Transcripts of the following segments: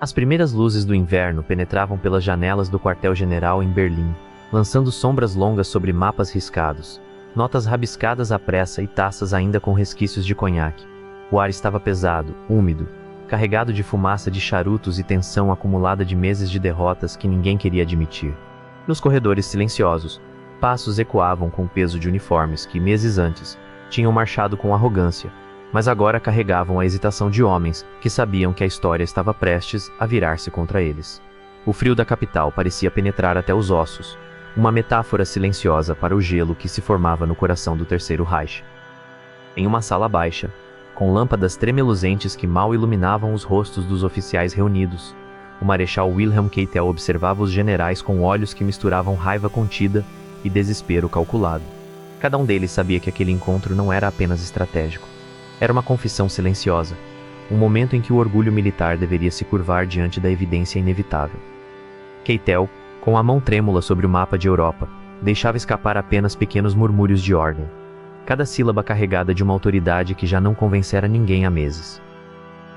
As primeiras luzes do inverno penetravam pelas janelas do quartel-general em Berlim, lançando sombras longas sobre mapas riscados, notas rabiscadas à pressa e taças ainda com resquícios de conhaque. O ar estava pesado, úmido, carregado de fumaça de charutos e tensão acumulada de meses de derrotas que ninguém queria admitir. Nos corredores silenciosos, passos ecoavam com o peso de uniformes que, meses antes, tinham marchado com arrogância, mas agora carregavam a hesitação de homens que sabiam que a história estava prestes a virar-se contra eles. O frio da capital parecia penetrar até os ossos, uma metáfora silenciosa para o gelo que se formava no coração do Terceiro Reich. Em uma sala baixa, com lâmpadas tremeluzentes que mal iluminavam os rostos dos oficiais reunidos, o marechal Wilhelm Keitel observava os generais com olhos que misturavam raiva contida e desespero calculado. Cada um deles sabia que aquele encontro não era apenas estratégico. Era uma confissão silenciosa, um momento em que o orgulho militar deveria se curvar diante da evidência inevitável. Keitel, com a mão trêmula sobre o mapa de Europa, deixava escapar apenas pequenos murmúrios de ordem, cada sílaba carregada de uma autoridade que já não convencera ninguém há meses.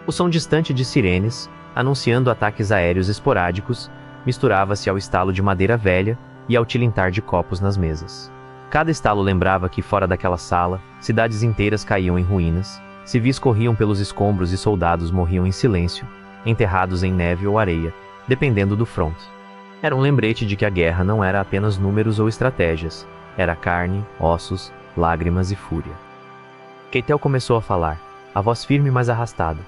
O som distante de sirenes, anunciando ataques aéreos esporádicos, misturava-se ao estalo de madeira velha e ao tilintar de copos nas mesas. Cada estalo lembrava que, fora daquela sala, cidades inteiras caíam em ruínas, civis corriam pelos escombros e soldados morriam em silêncio, enterrados em neve ou areia, dependendo do fronte. Era um lembrete de que a guerra não era apenas números ou estratégias, era carne, ossos, lágrimas e fúria. Keitel começou a falar, a voz firme mas arrastada,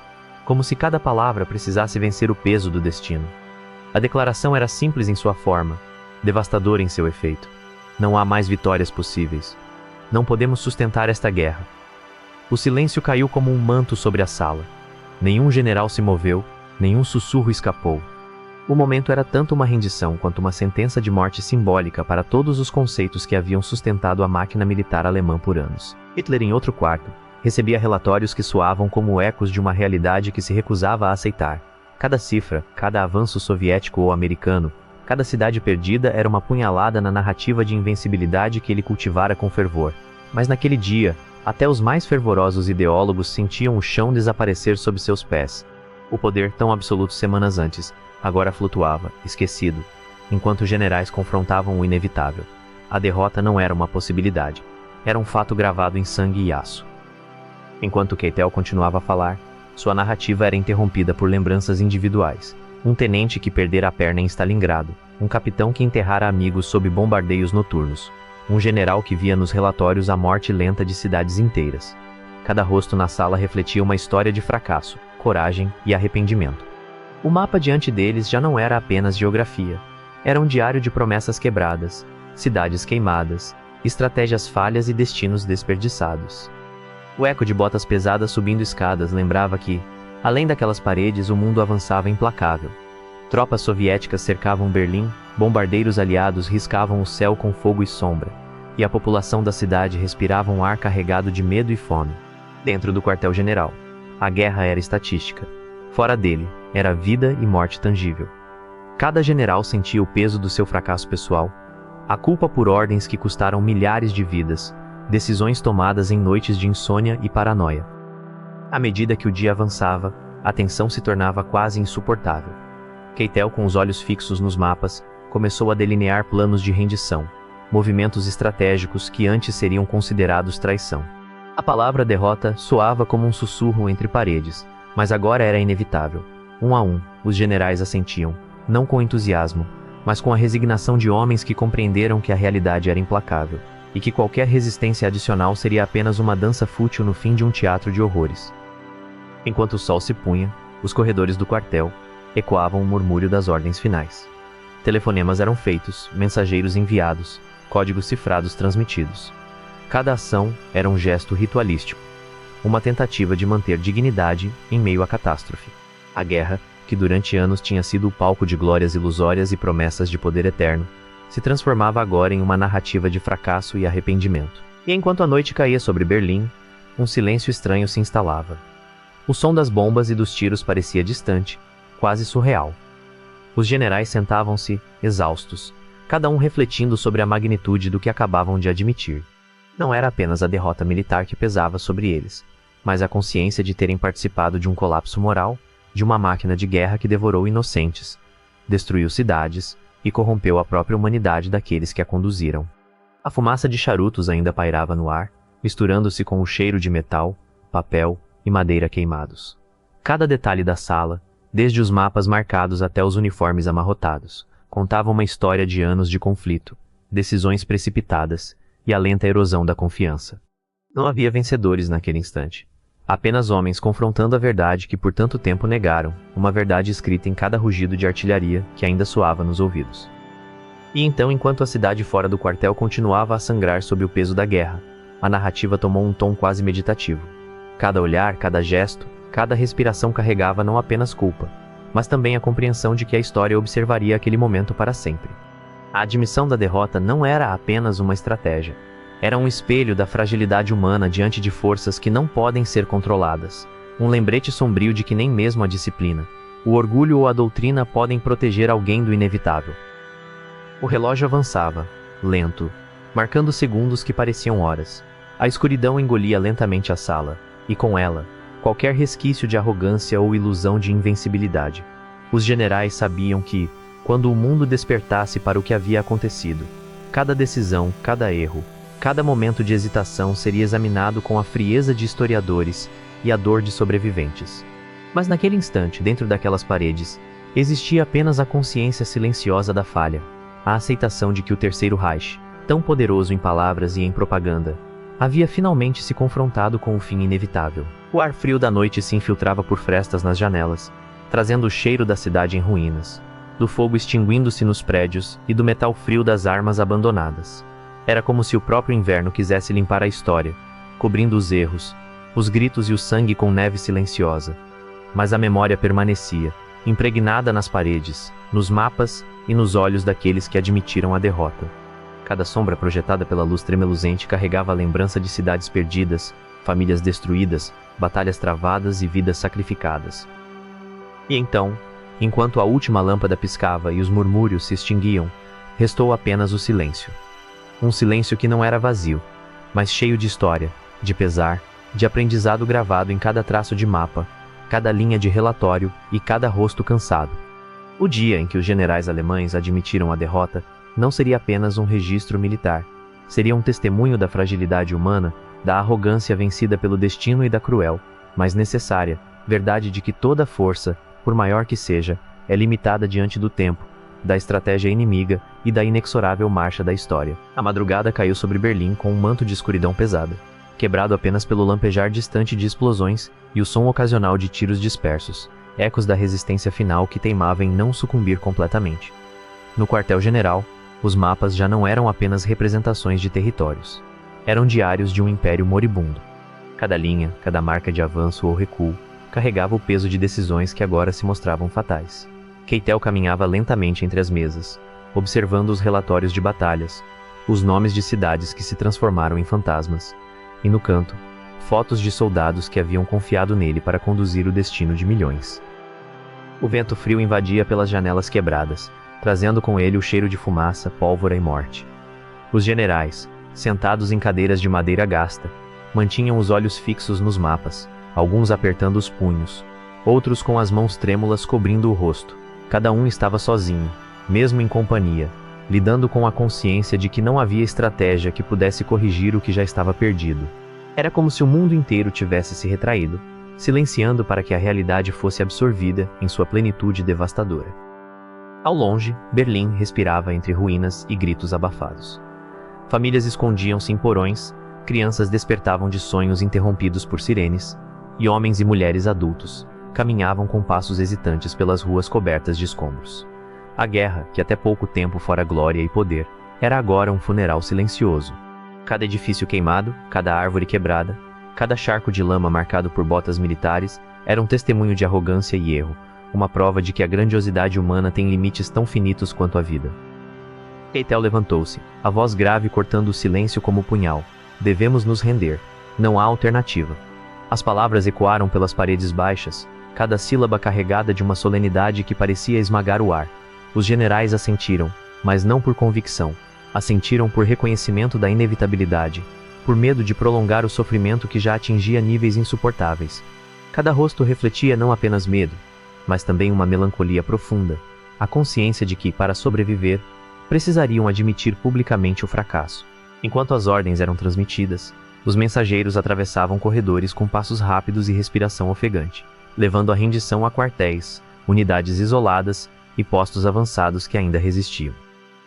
como se cada palavra precisasse vencer o peso do destino. A declaração era simples em sua forma, devastadora em seu efeito. Não há mais vitórias possíveis. Não podemos sustentar esta guerra. O silêncio caiu como um manto sobre a sala. Nenhum general se moveu, nenhum sussurro escapou. O momento era tanto uma rendição quanto uma sentença de morte simbólica para todos os conceitos que haviam sustentado a máquina militar alemã por anos. Hitler, em outro quarto, recebia relatórios que soavam como ecos de uma realidade que se recusava a aceitar. Cada cifra, cada avanço soviético ou americano, cada cidade perdida era uma punhalada na narrativa de invencibilidade que ele cultivara com fervor. Mas naquele dia, até os mais fervorosos ideólogos sentiam o chão desaparecer sob seus pés. O poder, tão absoluto semanas antes, agora flutuava, esquecido, enquanto os generais confrontavam o inevitável. A derrota não era uma possibilidade. Era um fato gravado em sangue e aço. Enquanto Keitel continuava a falar, sua narrativa era interrompida por lembranças individuais. Um tenente que perdera a perna em Stalingrado, um capitão que enterrara amigos sob bombardeios noturnos, um general que via nos relatórios a morte lenta de cidades inteiras. Cada rosto na sala refletia uma história de fracasso, coragem e arrependimento. O mapa diante deles já não era apenas geografia. Era um diário de promessas quebradas, cidades queimadas, estratégias falhas e destinos desperdiçados. O eco de botas pesadas subindo escadas lembrava que, além daquelas paredes, o mundo avançava implacável. Tropas soviéticas cercavam Berlim, bombardeiros aliados riscavam o céu com fogo e sombra, e a população da cidade respirava um ar carregado de medo e fome. Dentro do quartel-general, a guerra era estatística. Fora dele, era vida e morte tangível. Cada general sentia o peso do seu fracasso pessoal, a culpa por ordens que custaram milhares de vidas, decisões tomadas em noites de insônia e paranoia. À medida que o dia avançava, a tensão se tornava quase insuportável. Keitel, com os olhos fixos nos mapas, começou a delinear planos de rendição, movimentos estratégicos que antes seriam considerados traição. A palavra derrota soava como um sussurro entre paredes, mas agora era inevitável. Um a um, os generais assentiam, não com entusiasmo, mas com a resignação de homens que compreenderam que a realidade era implacável, e que qualquer resistência adicional seria apenas uma dança fútil no fim de um teatro de horrores. Enquanto o sol se punha, os corredores do quartel ecoavam o murmúrio das ordens finais. Telefonemas eram feitos, mensageiros enviados, códigos cifrados transmitidos. Cada ação era um gesto ritualístico, uma tentativa de manter dignidade em meio à catástrofe. A guerra, que durante anos tinha sido o palco de glórias ilusórias e promessas de poder eterno, se transformava agora em uma narrativa de fracasso e arrependimento. E enquanto a noite caía sobre Berlim, um silêncio estranho se instalava. O som das bombas e dos tiros parecia distante, quase surreal. Os generais sentavam-se, exaustos, cada um refletindo sobre a magnitude do que acabavam de admitir. Não era apenas a derrota militar que pesava sobre eles, mas a consciência de terem participado de um colapso moral, de uma máquina de guerra que devorou inocentes, destruiu cidades e corrompeu a própria humanidade daqueles que a conduziram. A fumaça de charutos ainda pairava no ar, misturando-se com o cheiro de metal, papel e madeira queimados. Cada detalhe da sala, desde os mapas marcados até os uniformes amarrotados, contava uma história de anos de conflito, decisões precipitadas e a lenta erosão da confiança. Não havia vencedores naquele instante. Apenas homens confrontando a verdade que por tanto tempo negaram, uma verdade escrita em cada rugido de artilharia que ainda soava nos ouvidos. E então, enquanto a cidade fora do quartel continuava a sangrar sob o peso da guerra, a narrativa tomou um tom quase meditativo. Cada olhar, cada gesto, cada respiração carregava não apenas culpa, mas também a compreensão de que a história observaria aquele momento para sempre. A admissão da derrota não era apenas uma estratégia. Era um espelho da fragilidade humana diante de forças que não podem ser controladas. Um lembrete sombrio de que nem mesmo a disciplina, o orgulho ou a doutrina podem proteger alguém do inevitável. O relógio avançava, lento, marcando segundos que pareciam horas. A escuridão engolia lentamente a sala, e com ela, qualquer resquício de arrogância ou ilusão de invencibilidade. Os generais sabiam que, quando o mundo despertasse para o que havia acontecido, cada decisão, cada erro, cada momento de hesitação seria examinado com a frieza de historiadores e a dor de sobreviventes. Mas naquele instante, dentro daquelas paredes, existia apenas a consciência silenciosa da falha, a aceitação de que o Terceiro Reich, tão poderoso em palavras e em propaganda, havia finalmente se confrontado com o fim inevitável. O ar frio da noite se infiltrava por frestas nas janelas, trazendo o cheiro da cidade em ruínas, do fogo extinguindo-se nos prédios e do metal frio das armas abandonadas. Era como se o próprio inverno quisesse limpar a história, cobrindo os erros, os gritos e o sangue com neve silenciosa. Mas a memória permanecia, impregnada nas paredes, nos mapas e nos olhos daqueles que admitiram a derrota. Cada sombra projetada pela luz tremeluzente carregava a lembrança de cidades perdidas, famílias destruídas, batalhas travadas e vidas sacrificadas. E então, enquanto a última lâmpada piscava e os murmúrios se extinguiam, restou apenas o silêncio. Um silêncio que não era vazio, mas cheio de história, de pesar, de aprendizado gravado em cada traço de mapa, cada linha de relatório e cada rosto cansado. O dia em que os generais alemães admitiram a derrota não seria apenas um registro militar, seria um testemunho da fragilidade humana, da arrogância vencida pelo destino e da cruel, mas necessária, verdade de que toda força, por maior que seja, é limitada diante do tempo, da estratégia inimiga e da inexorável marcha da história. A madrugada caiu sobre Berlim com um manto de escuridão pesada, quebrado apenas pelo lampejar distante de explosões e o som ocasional de tiros dispersos, ecos da resistência final que teimava em não sucumbir completamente. No quartel-general, os mapas já não eram apenas representações de territórios. Eram diários de um império moribundo. Cada linha, cada marca de avanço ou recuo, carregava o peso de decisões que agora se mostravam fatais. Keitel caminhava lentamente entre as mesas, observando os relatórios de batalhas, os nomes de cidades que se transformaram em fantasmas, e no canto, fotos de soldados que haviam confiado nele para conduzir o destino de milhões. O vento frio invadia pelas janelas quebradas, trazendo com ele o cheiro de fumaça, pólvora e morte. Os generais, sentados em cadeiras de madeira gasta, mantinham os olhos fixos nos mapas, alguns apertando os punhos, outros com as mãos trêmulas cobrindo o rosto. Cada um estava sozinho, mesmo em companhia, lidando com a consciência de que não havia estratégia que pudesse corrigir o que já estava perdido. Era como se o mundo inteiro tivesse se retraído, silenciando para que a realidade fosse absorvida em sua plenitude devastadora. Ao longe, Berlim respirava entre ruínas e gritos abafados. Famílias escondiam-se em porões, crianças despertavam de sonhos interrompidos por sirenes, e homens e mulheres adultos caminhavam com passos hesitantes pelas ruas cobertas de escombros. A guerra, que até pouco tempo fora glória e poder, era agora um funeral silencioso. Cada edifício queimado, cada árvore quebrada, cada charco de lama marcado por botas militares, era um testemunho de arrogância e erro, uma prova de que a grandiosidade humana tem limites tão finitos quanto a vida. Keitel levantou-se, a voz grave cortando o silêncio como punhal. Devemos nos render. Não há alternativa. As palavras ecoaram pelas paredes baixas, cada sílaba carregada de uma solenidade que parecia esmagar o ar. Os generais assentiram, mas não por convicção. Assentiram por reconhecimento da inevitabilidade, por medo de prolongar o sofrimento que já atingia níveis insuportáveis. Cada rosto refletia não apenas medo, mas também uma melancolia profunda, a consciência de que, para sobreviver, precisariam admitir publicamente o fracasso. Enquanto as ordens eram transmitidas, os mensageiros atravessavam corredores com passos rápidos e respiração ofegante, levando a rendição a quartéis, unidades isoladas e postos avançados que ainda resistiam.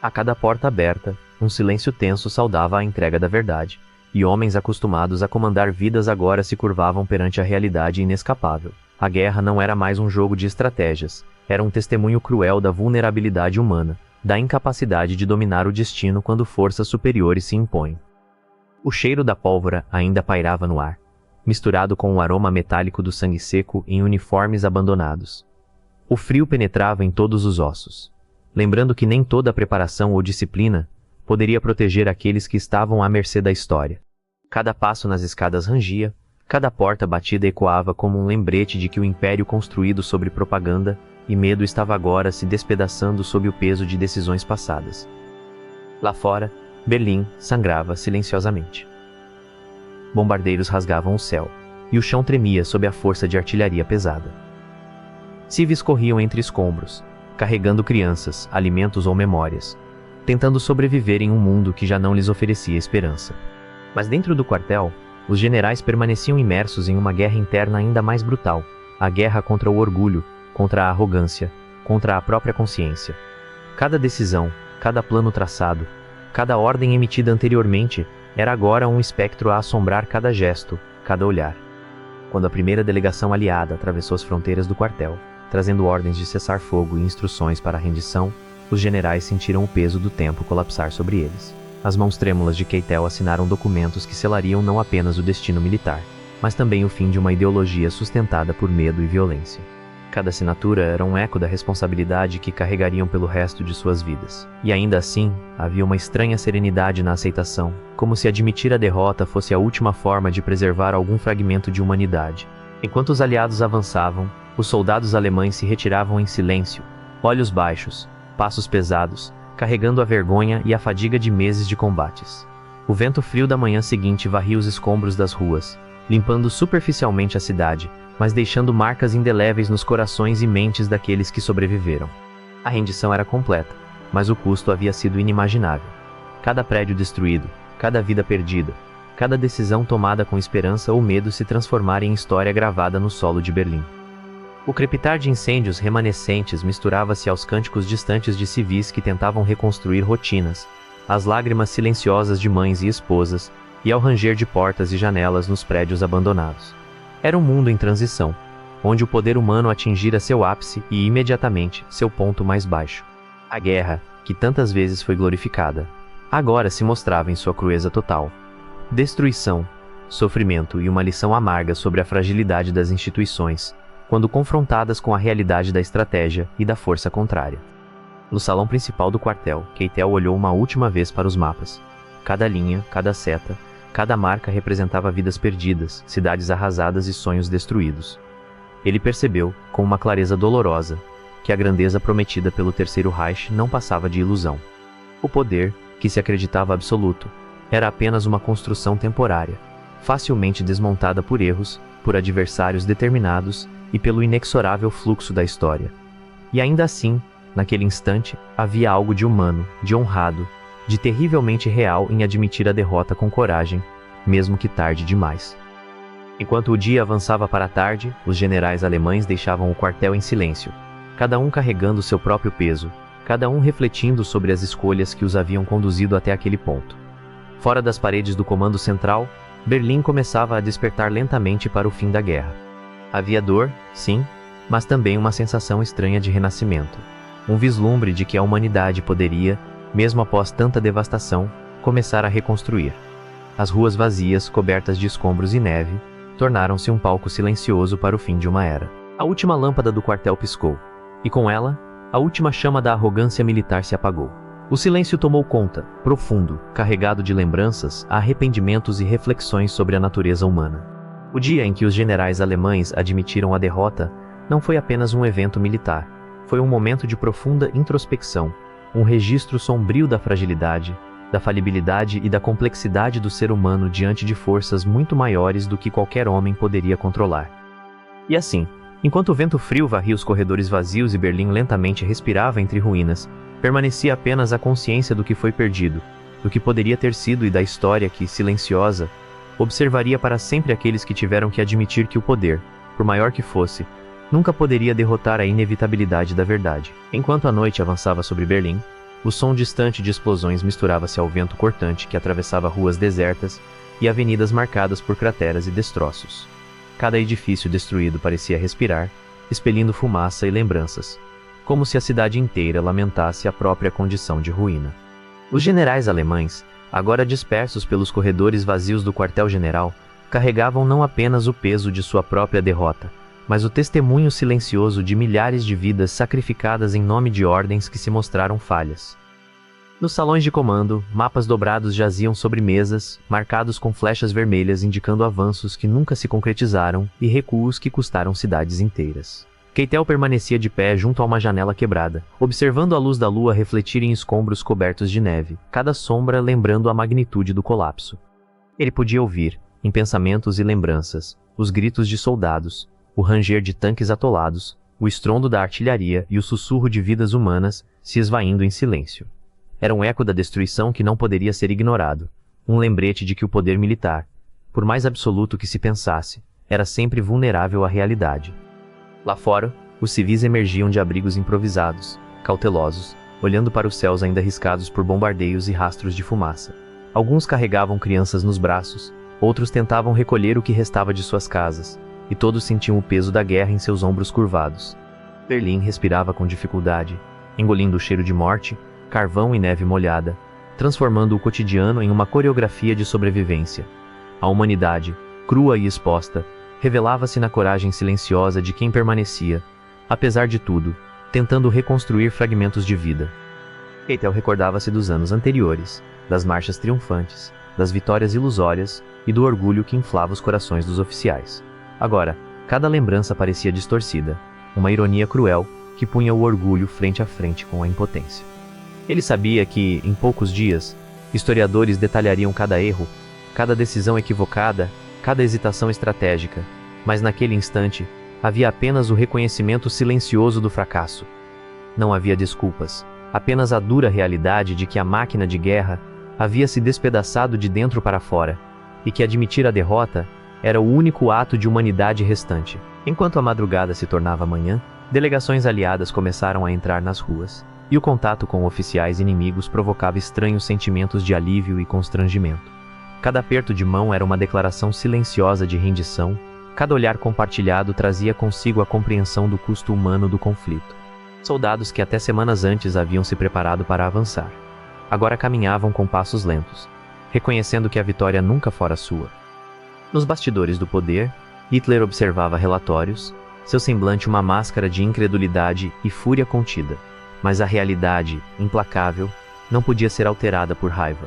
A cada porta aberta, um silêncio tenso saudava a entrega da verdade, e homens acostumados a comandar vidas agora se curvavam perante a realidade inescapável. A guerra não era mais um jogo de estratégias, era um testemunho cruel da vulnerabilidade humana, da incapacidade de dominar o destino quando forças superiores se impõem. O cheiro da pólvora ainda pairava no ar, misturado com o aroma metálico do sangue seco em uniformes abandonados. O frio penetrava em todos os ossos, lembrando que nem toda preparação ou disciplina poderia proteger aqueles que estavam à mercê da história. Cada passo nas escadas rangia, cada porta batida ecoava como um lembrete de que o império construído sobre propaganda e medo estava agora se despedaçando sob o peso de decisões passadas. Lá fora, Berlim sangrava silenciosamente. Bombardeiros rasgavam o céu, e o chão tremia sob a força de artilharia pesada. Civis corriam entre escombros, carregando crianças, alimentos ou memórias, tentando sobreviver em um mundo que já não lhes oferecia esperança. Mas dentro do quartel, os generais permaneciam imersos em uma guerra interna ainda mais brutal, a guerra contra o orgulho, contra a arrogância, contra a própria consciência. Cada decisão, cada plano traçado, cada ordem emitida anteriormente, era agora um espectro a assombrar cada gesto, cada olhar. Quando a primeira delegação aliada atravessou as fronteiras do quartel, trazendo ordens de cessar-fogo e instruções para a rendição, os generais sentiram o peso do tempo colapsar sobre eles. As mãos trêmulas de Keitel assinaram documentos que selariam não apenas o destino militar, mas também o fim de uma ideologia sustentada por medo e violência. Cada assinatura era um eco da responsabilidade que carregariam pelo resto de suas vidas. E ainda assim, havia uma estranha serenidade na aceitação, como se admitir a derrota fosse a última forma de preservar algum fragmento de humanidade. Enquanto os aliados avançavam, os soldados alemães se retiravam em silêncio, olhos baixos, passos pesados, carregando a vergonha e a fadiga de meses de combates. O vento frio da manhã seguinte varria os escombros das ruas, limpando superficialmente a cidade, mas deixando marcas indeléveis nos corações e mentes daqueles que sobreviveram. A rendição era completa, mas o custo havia sido inimaginável. Cada prédio destruído, cada vida perdida, cada decisão tomada com esperança ou medo se transformara em história gravada no solo de Berlim. O crepitar de incêndios remanescentes misturava-se aos cânticos distantes de civis que tentavam reconstruir rotinas, às lágrimas silenciosas de mães e esposas, e ao ranger de portas e janelas nos prédios abandonados. Era um mundo em transição, onde o poder humano atingira seu ápice e, imediatamente, seu ponto mais baixo. A guerra, que tantas vezes foi glorificada, agora se mostrava em sua crueza total. Destruição, sofrimento e uma lição amarga sobre a fragilidade das instituições, quando confrontadas com a realidade da estratégia e da força contrária. No salão principal do quartel, Keitel olhou uma última vez para os mapas. Cada linha, cada seta, cada marca representava vidas perdidas, cidades arrasadas e sonhos destruídos. Ele percebeu, com uma clareza dolorosa, que a grandeza prometida pelo Terceiro Reich não passava de ilusão. O poder, que se acreditava absoluto, era apenas uma construção temporária, facilmente desmontada por erros, por adversários determinados e pelo inexorável fluxo da história. E ainda assim, naquele instante, havia algo de humano, de honrado, de terrivelmente real em admitir a derrota com coragem, mesmo que tarde demais. Enquanto o dia avançava para a tarde, os generais alemães deixavam o quartel em silêncio, cada um carregando seu próprio peso, cada um refletindo sobre as escolhas que os haviam conduzido até aquele ponto. Fora das paredes do comando central, Berlim começava a despertar lentamente para o fim da guerra. Havia dor, sim, mas também uma sensação estranha de renascimento. Um vislumbre de que a humanidade poderia, mesmo após tanta devastação, começar a reconstruir. As ruas vazias, cobertas de escombros e neve, tornaram-se um palco silencioso para o fim de uma era. A última lâmpada do quartel piscou, e com ela, a última chama da arrogância militar se apagou. O silêncio tomou conta, profundo, carregado de lembranças, arrependimentos e reflexões sobre a natureza humana. O dia em que os generais alemães admitiram a derrota não foi apenas um evento militar, foi um momento de profunda introspecção, um registro sombrio da fragilidade, da falibilidade e da complexidade do ser humano diante de forças muito maiores do que qualquer homem poderia controlar. E assim, Enquanto o vento frio varria os corredores vazios e Berlim lentamente respirava entre ruínas, permanecia apenas a consciência do que foi perdido, do que poderia ter sido e da história que, silenciosa, observaria para sempre aqueles que tiveram que admitir que o poder, por maior que fosse, nunca poderia derrotar a inevitabilidade da verdade. Enquanto a noite avançava sobre Berlim, o som distante de explosões misturava-se ao vento cortante que atravessava ruas desertas e avenidas marcadas por crateras e destroços. Cada edifício destruído parecia respirar, expelindo fumaça e lembranças, como se a cidade inteira lamentasse a própria condição de ruína. Os generais alemães, agora dispersos pelos corredores vazios do quartel-general, carregavam não apenas o peso de sua própria derrota, mas o testemunho silencioso de milhares de vidas sacrificadas em nome de ordens que se mostraram falhas. Nos salões de comando, mapas dobrados jaziam sobre mesas, marcados com flechas vermelhas indicando avanços que nunca se concretizaram e recuos que custaram cidades inteiras. Keitel permanecia de pé junto a uma janela quebrada, observando a luz da lua refletir em escombros cobertos de neve, cada sombra lembrando a magnitude do colapso. Ele podia ouvir, em pensamentos e lembranças, os gritos de soldados, o ranger de tanques atolados, o estrondo da artilharia e o sussurro de vidas humanas se esvaindo em silêncio. Era um eco da destruição que não poderia ser ignorado, um lembrete de que o poder militar, por mais absoluto que se pensasse, era sempre vulnerável à realidade. Lá fora, os civis emergiam de abrigos improvisados, cautelosos, olhando para os céus ainda riscados por bombardeios e rastros de fumaça. Alguns carregavam crianças nos braços, outros tentavam recolher o que restava de suas casas, e todos sentiam o peso da guerra em seus ombros curvados. Berlim respirava com dificuldade, engolindo o cheiro de morte, carvão e neve molhada, transformando o cotidiano em uma coreografia de sobrevivência. A humanidade, crua e exposta, revelava-se na coragem silenciosa de quem permanecia, apesar de tudo, tentando reconstruir fragmentos de vida. Keitel recordava-se dos anos anteriores, das marchas triunfantes, das vitórias ilusórias e do orgulho que inflava os corações dos oficiais. Agora, cada lembrança parecia distorcida, uma ironia cruel que punha o orgulho frente a frente com a impotência. Ele sabia que, em poucos dias, historiadores detalhariam cada erro, cada decisão equivocada, cada hesitação estratégica, mas naquele instante, havia apenas o reconhecimento silencioso do fracasso. Não havia desculpas, apenas a dura realidade de que a máquina de guerra havia se despedaçado de dentro para fora, e que admitir a derrota era o único ato de humanidade restante. Enquanto a madrugada se tornava manhã, delegações aliadas começaram a entrar nas ruas, e o contato com oficiais inimigos provocava estranhos sentimentos de alívio e constrangimento. Cada aperto de mão era uma declaração silenciosa de rendição, cada olhar compartilhado trazia consigo a compreensão do custo humano do conflito. Soldados que até semanas antes haviam se preparado para avançar, agora caminhavam com passos lentos, reconhecendo que a vitória nunca fora sua. Nos bastidores do poder, Hitler observava relatórios, seu semblante uma máscara de incredulidade e fúria contida. Mas a realidade, implacável, não podia ser alterada por raiva.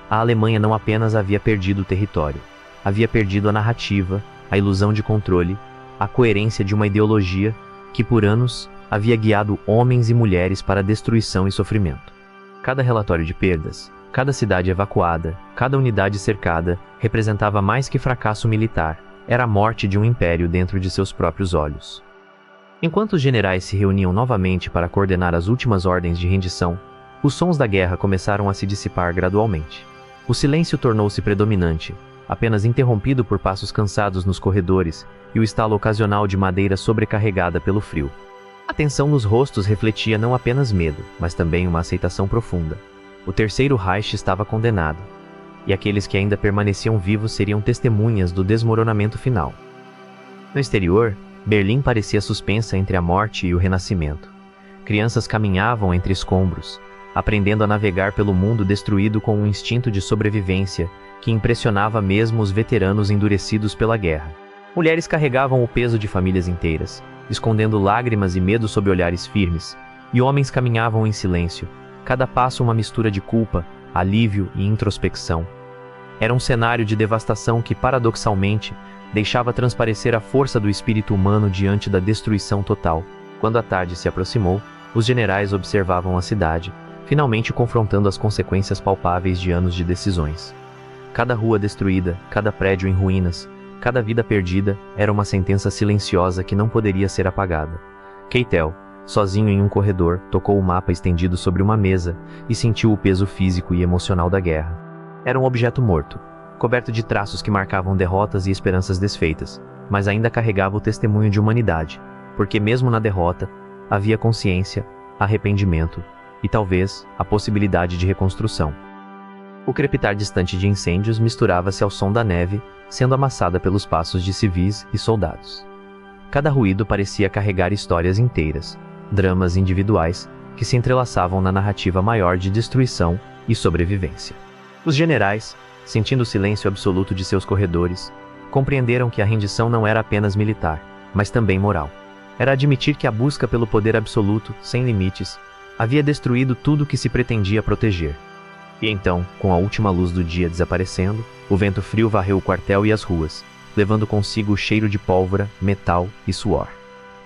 A Alemanha não apenas havia perdido o território, havia perdido a narrativa, a ilusão de controle, a coerência de uma ideologia que por anos havia guiado homens e mulheres para destruição e sofrimento. Cada relatório de perdas, cada cidade evacuada, cada unidade cercada, representava mais que fracasso militar, era a morte de um império dentro de seus próprios olhos. Enquanto os generais se reuniam novamente para coordenar as últimas ordens de rendição, os sons da guerra começaram a se dissipar gradualmente. O silêncio tornou-se predominante, apenas interrompido por passos cansados nos corredores e o estalo ocasional de madeira sobrecarregada pelo frio. A tensão nos rostos refletia não apenas medo, mas também uma aceitação profunda. O Terceiro Reich estava condenado, e aqueles que ainda permaneciam vivos seriam testemunhas do desmoronamento final. No exterior, Berlim parecia suspensa entre a morte e o renascimento. Crianças caminhavam entre escombros, aprendendo a navegar pelo mundo destruído com um instinto de sobrevivência que impressionava mesmo os veteranos endurecidos pela guerra. Mulheres carregavam o peso de famílias inteiras, escondendo lágrimas e medo sob olhares firmes, e homens caminhavam em silêncio, cada passo uma mistura de culpa, alívio e introspecção. Era um cenário de devastação que, paradoxalmente, deixava transparecer a força do espírito humano diante da destruição total. Quando a tarde se aproximou, os generais observavam a cidade, finalmente confrontando as consequências palpáveis de anos de decisões. Cada rua destruída, cada prédio em ruínas, Cada vida perdida era uma sentença silenciosa que não poderia ser apagada. Keitel, sozinho em um corredor, tocou o mapa estendido sobre uma mesa e sentiu o peso físico e emocional da guerra. Era um objeto morto, coberto de traços que marcavam derrotas e esperanças desfeitas, mas ainda carregava o testemunho de humanidade, porque mesmo na derrota, havia consciência, arrependimento e talvez a possibilidade de reconstrução. O crepitar distante de incêndios misturava-se ao som da neve, sendo amassada pelos passos de civis e soldados. Cada ruído parecia carregar histórias inteiras, dramas individuais, que se entrelaçavam na narrativa maior de destruição e sobrevivência. Os generais, sentindo o silêncio absoluto de seus corredores, compreenderam que a rendição não era apenas militar, mas também moral. Era admitir que a busca pelo poder absoluto, sem limites, havia destruído tudo que se pretendia proteger. E então, com a última luz do dia desaparecendo, o vento frio varreu o quartel e as ruas, levando consigo o cheiro de pólvora, metal e suor.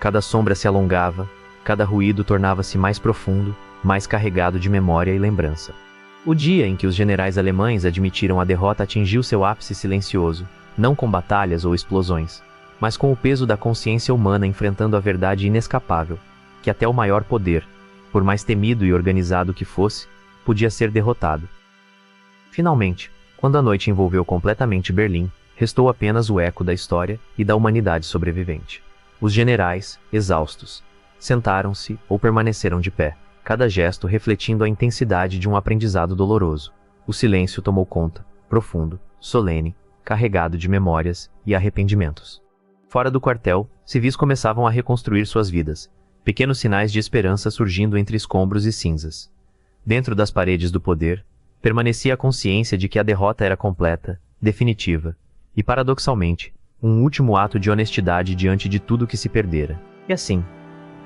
Cada sombra se alongava, cada ruído tornava-se mais profundo, mais carregado de memória e lembrança. O dia em que os generais alemães admitiram a derrota atingiu seu ápice silencioso, não com batalhas ou explosões, mas com o peso da consciência humana enfrentando a verdade inescapável, que até o maior poder, por mais temido e organizado que fosse, podia ser derrotado. Finalmente, quando a noite envolveu completamente Berlim, restou apenas o eco da história e da humanidade sobrevivente. Os generais, exaustos, sentaram-se ou permaneceram de pé, cada gesto refletindo a intensidade de um aprendizado doloroso. O silêncio tomou conta, profundo, solene, carregado de memórias e arrependimentos. Fora do quartel, civis começavam a reconstruir suas vidas, pequenos sinais de esperança surgindo entre escombros e cinzas. Dentro das paredes do poder, permanecia a consciência de que a derrota era completa, definitiva, e paradoxalmente, um último ato de honestidade diante de tudo que se perdera. E assim,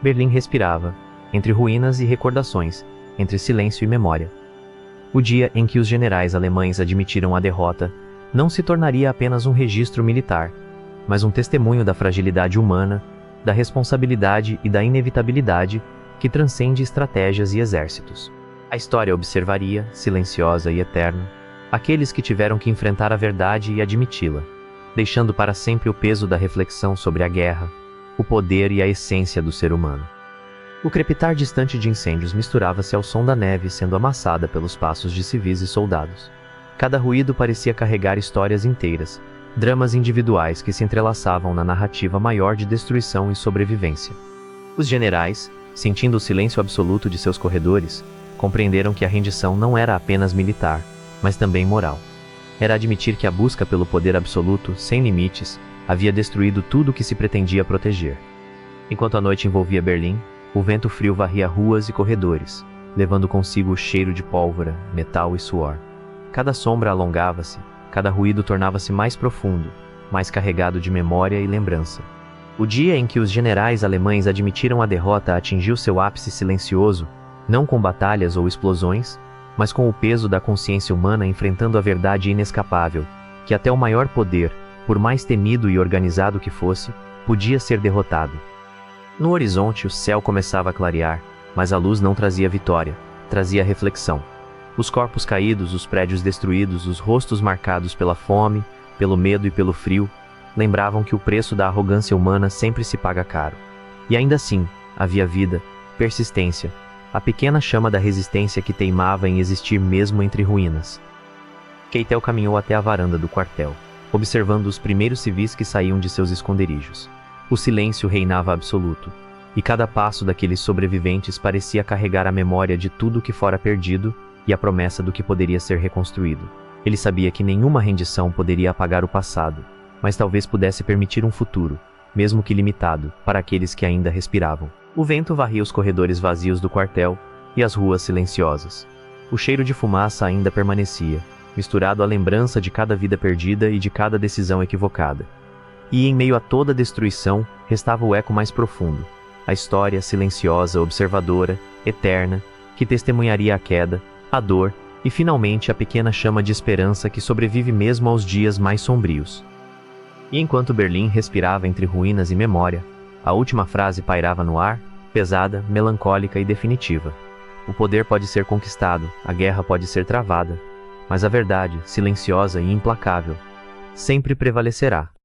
Berlim respirava, entre ruínas e recordações, entre silêncio e memória. O dia em que os generais alemães admitiram a derrota não se tornaria apenas um registro militar, mas um testemunho da fragilidade humana, da responsabilidade e da inevitabilidade que transcende estratégias e exércitos. A história observaria, silenciosa e eterna, aqueles que tiveram que enfrentar a verdade e admiti-la, deixando para sempre o peso da reflexão sobre a guerra, o poder e a essência do ser humano. O crepitar distante de incêndios misturava-se ao som da neve sendo amassada pelos passos de civis e soldados. Cada ruído parecia carregar histórias inteiras, dramas individuais que se entrelaçavam na narrativa maior de destruição e sobrevivência. Os generais, sentindo o silêncio absoluto de seus corredores, compreenderam que a rendição não era apenas militar, mas também moral. Era admitir que a busca pelo poder absoluto, sem limites, havia destruído tudo o que se pretendia proteger. Enquanto a noite envolvia Berlim, o vento frio varria ruas e corredores, levando consigo o cheiro de pólvora, metal e suor. Cada sombra alongava-se, cada ruído tornava-se mais profundo, mais carregado de memória e lembrança. O dia em que os generais alemães admitiram a derrota atingiu seu ápice silencioso, não com batalhas ou explosões, mas com o peso da consciência humana enfrentando a verdade inescapável, que até o maior poder, por mais temido e organizado que fosse, podia ser derrotado. No horizonte o céu começava a clarear, mas a luz não trazia vitória, trazia reflexão. Os corpos caídos, os prédios destruídos, os rostos marcados pela fome, pelo medo e pelo frio, lembravam que o preço da arrogância humana sempre se paga caro. E ainda assim, havia vida, persistência, a pequena chama da resistência que teimava em existir mesmo entre ruínas. Keitel caminhou até a varanda do quartel, observando os primeiros civis que saíam de seus esconderijos. O silêncio reinava absoluto, e cada passo daqueles sobreviventes parecia carregar a memória de tudo que fora perdido e a promessa do que poderia ser reconstruído. Ele sabia que nenhuma rendição poderia apagar o passado, mas talvez pudesse permitir um futuro, mesmo que limitado, para aqueles que ainda respiravam. O vento varria os corredores vazios do quartel e as ruas silenciosas. O cheiro de fumaça ainda permanecia, misturado à lembrança de cada vida perdida e de cada decisão equivocada. E em meio a toda a destruição, restava o eco mais profundo, a história silenciosa, observadora, eterna, que testemunharia a queda, a dor e finalmente a pequena chama de esperança que sobrevive mesmo aos dias mais sombrios. E enquanto Berlim respirava entre ruínas e memória, a última frase pairava no ar, pesada, melancólica e definitiva. O poder pode ser conquistado, a guerra pode ser travada, mas a verdade, silenciosa e implacável, sempre prevalecerá.